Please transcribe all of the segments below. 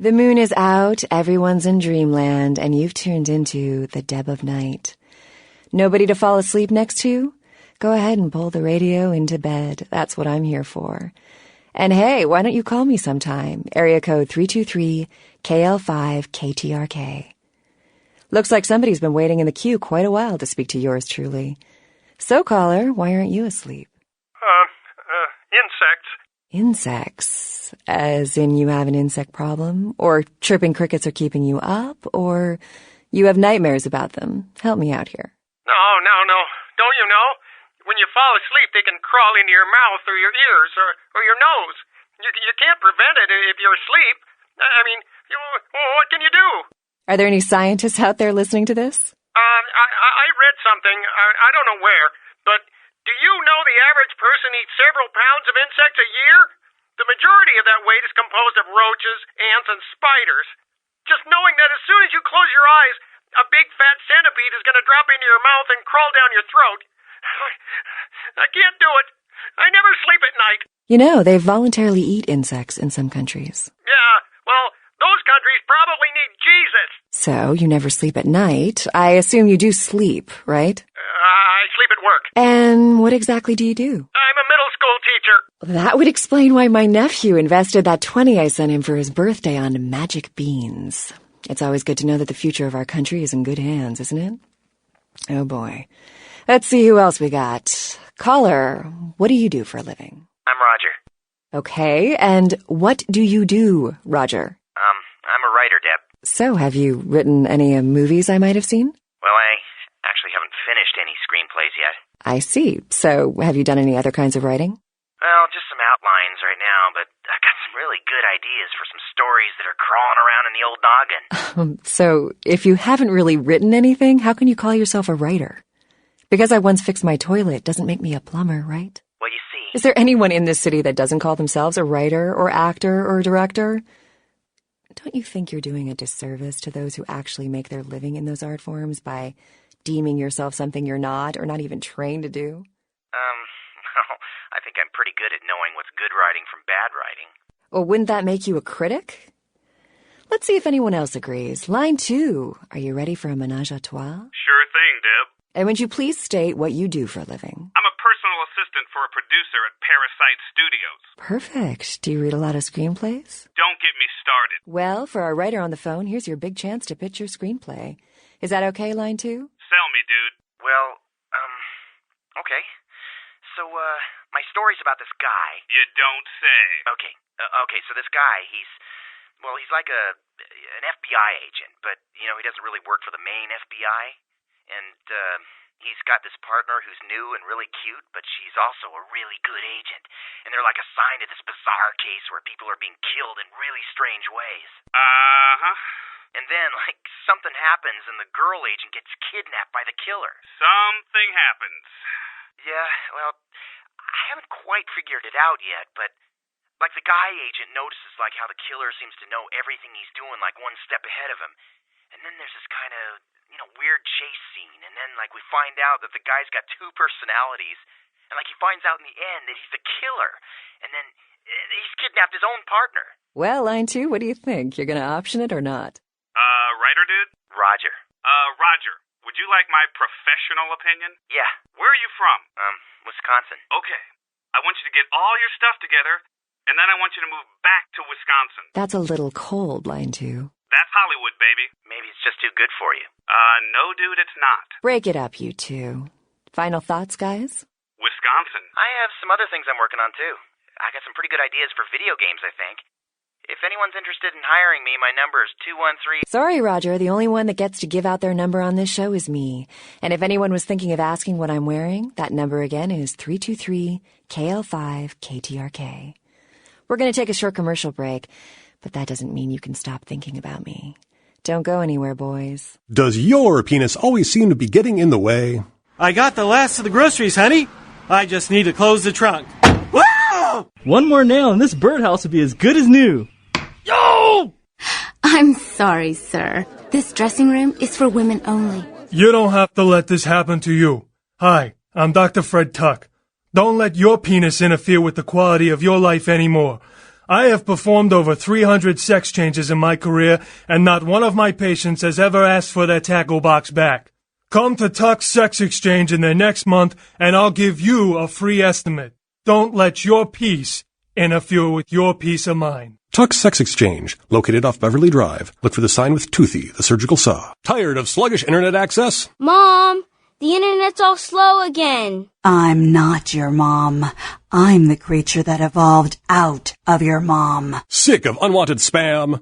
The moon is out, everyone's in dreamland, and you've tuned into the Deb of Night. Nobody to fall asleep next to? Go ahead and pull the radio into bed. That's what I'm here for. And hey, why don't you call me sometime? Area code 323-KL5-KTRK. Looks like somebody's been waiting in the queue quite a while to speak to yours truly. So, caller, why aren't you asleep? Insects. Insects? As in you have an insect problem? Or chirping crickets are keeping you up? Or you have nightmares about them? Help me out here. No. Don't you know? When you fall asleep, they can crawl into your mouth or your ears or your nose. You can't prevent it if you're asleep. What can you do? Are there any scientists out there listening to this? I read something, I don't know where, but do you know the average person eats several pounds of insects a year? The majority of that weight is composed of roaches, ants, and spiders. Just knowing that as soon as you close your eyes, a big fat centipede is going to drop into your mouth and crawl down your throat. I can't do it. I never sleep at night. You know, they voluntarily eat insects in some countries. Yeah, well, those countries probably need Jesus. So, you never sleep at night. I assume you do sleep, right? I sleep at work. And what exactly do you do? I'm a middle school teacher. That would explain why my nephew invested that 20 I sent him for his birthday on magic beans. It's always good to know that the future of our country is in good hands, isn't it? Oh boy. Let's see who else we got. Caller, what do you do for a living? I'm Roger. Okay, and what do you do, Roger? I'm a writer, Deb. So, have you written any movies I might have seen? Well, I actually haven't finished any screenplays yet. I see. So, have you done any other kinds of writing? Well, just some outlines right now, but I've got some really good ideas for some stories that are crawling around in the old noggin. So, if you haven't really written anything, how can you call yourself a writer? Because I once fixed my toilet doesn't make me a plumber, right? Well, you see... Is there anyone in this city that doesn't call themselves a writer or actor or director? Don't you think you're doing a disservice to those who actually make their living in those art forms by deeming yourself something you're not or not even trained to do? Well, I think I'm pretty good at knowing what's good writing from bad writing. Well, wouldn't that make you a critic? Let's see if anyone else agrees. Line 2. Are you ready for a menage a trois? Sure thing, Deb. And would you please state what you do for a living? I'm a personal assistant for a producer at Parasite Studios. Perfect. Do you read a lot of screenplays? Don't get me started. Well, for our writer on the phone, here's your big chance to pitch your screenplay. Is that okay, line 2? Sell me, dude. Well, okay. So, my story's about this guy. You don't say. Okay, so this guy, he's like an FBI agent, but, he doesn't really work for the main FBI. And, he's got this partner who's new and really cute, but she's also a really good agent. And they're like assigned to this bizarre case where people are being killed in really strange ways. Uh-huh. And then, something happens and the girl agent gets kidnapped by the killer. Something happens. Yeah, well, I haven't quite figured it out yet, but, the guy agent notices, how the killer seems to know everything he's doing, one step ahead of him. And then there's this kind of, weird chase scene, and then, we find out that the guy's got two personalities, and, he finds out in the end that he's the killer, and then he's kidnapped his own partner. Well, line 2, what do you think? You're gonna option it or not? Writer dude? Roger. Roger, would you like my professional opinion? Yeah. Where are you from? Wisconsin. Okay. I want you to get all your stuff together, and then I want you to move back to Wisconsin. That's a little cold, line 2. That's Hollywood, baby. Maybe it's just too good for you. No, dude, it's not. Break it up, you two. Final thoughts, guys? Wisconsin. I have some other things I'm working on, too. I got some pretty good ideas for video games, I think. If anyone's interested in hiring me, my number is 213... Sorry, Roger. The only one that gets to give out their number on this show is me. And if anyone was thinking of asking what I'm wearing, that number again is 323-KL5-KTRK. We're going to take a short commercial break, but that doesn't mean you can stop thinking about me. Don't go anywhere, boys. Does your penis always seem to be getting in the way? I got the last of the groceries, honey. I just need to close the trunk. Wow! One more nail and this birdhouse will be as good as new. Yo! I'm sorry, sir. This dressing room is for women only. You don't have to let this happen to you. Hi, I'm Dr. Fred Tuck. Don't let your penis interfere with the quality of your life anymore. I have performed over 300 sex changes in my career, and not one of my patients has ever asked for their tackle box back. Come to Tuck's Sex Exchange in the next month, and I'll give you a free estimate. Don't let your peace interfere with your peace of mind. Tuck's Sex Exchange, located off Beverly Drive. Look for the sign with Toothy, the surgical saw. Tired of sluggish internet access? Mom, the internet's all slow again. I'm not your mom. I'm the creature that evolved out of your mom. Sick of unwanted spam?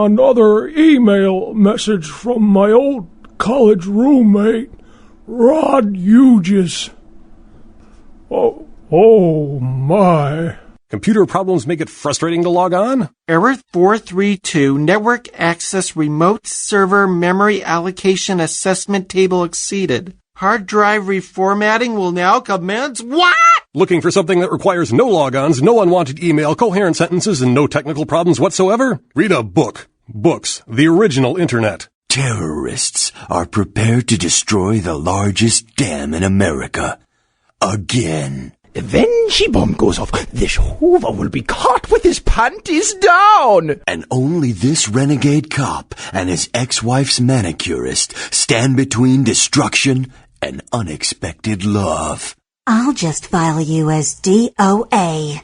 Another email message from my old college roommate, Rod Hughes. Oh my. Computer problems make it frustrating to log on? Error 432, network access remote server memory allocation assessment table exceeded. Hard drive reformatting will now commence. What? Looking for something that requires no logons, no unwanted email, coherent sentences, and no technical problems whatsoever? Read a book. Books, the original internet. Terrorists are prepared to destroy the largest dam in America. Again. When she-bomb goes off, this Hoover will be caught with his panties down. And only this renegade cop and his ex-wife's manicurist stand between destruction and unexpected love. I'll just file you as DOA.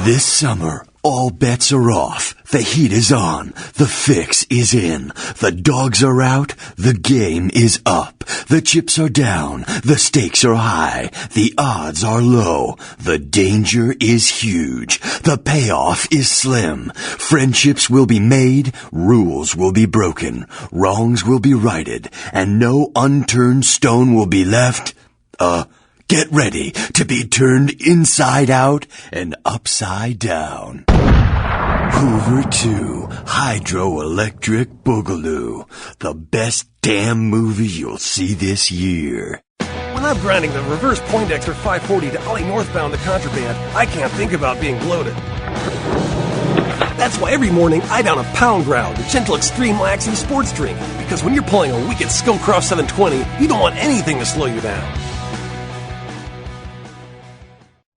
This summer, all bets are off. The heat is on. The fix is in. The dogs are out. The game is up. The chips are down. The stakes are high. The odds are low. The danger is huge. The payoff is slim. Friendships will be made. Rules will be broken. Wrongs will be righted. And no unturned stone will be left. Get ready to be turned inside out and upside down. Hoover 2, Hydroelectric Boogaloo. The best damn movie you'll see this year. When I'm grinding the reverse Poindexter 540 to Ollie northbound to contraband, I can't think about being bloated. That's why every morning I down a Pound Ground, the gentle extreme laxing sports drink. Because when you're pulling a wicked Skillcroft 720, you don't want anything to slow you down.